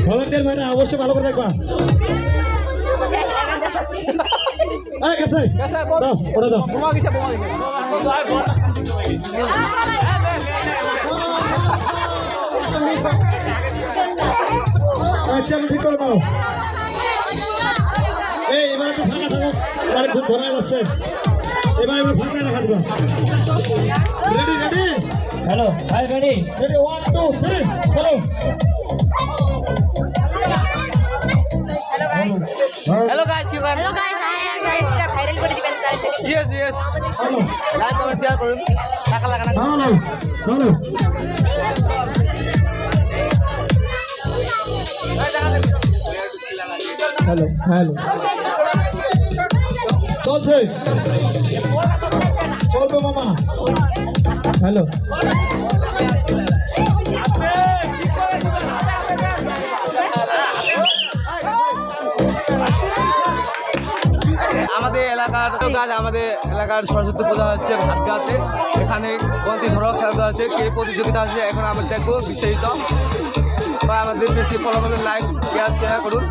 Volunteer ভাইরা অবশ্যই ভালো করে দেখবা। গেছে দাও ওটা দাও। আচ্ছা আমি ঠিক করে দাও। এই এবার একটু ফাঁকা থাকো, এবার খুব ধরা যাচ্ছে। এবার ফাঁকা রাখা দিবা। রেডি রেডি হ্যালো ভাই রেডি রেডি 1 2 3 চলো। हेलो गाइस কি করেন? हेलो गाइस এটা ভাইরাল করে দিবেন তাড়াতাড়ি। ইয়েস লাইক কমেন্ট শেয়ার করুন, টাকা লাগানা চলো চলো হ্যালো হ্যালো চলছে চলবে মামা। হ্যালো আমাদের এলাকার কাজ, আমাদের এলাকার সরস্বতী পূজা হচ্ছে ভাতগাতে। এখানে গন্তি ধরো খেলা আছে, কে প্রতিযোগিতা আছে এখন আমরা দেখবো বিস্তারিত। বা আমাদের পেজটি ফলো করুন, লাইক শেয়ার করুন।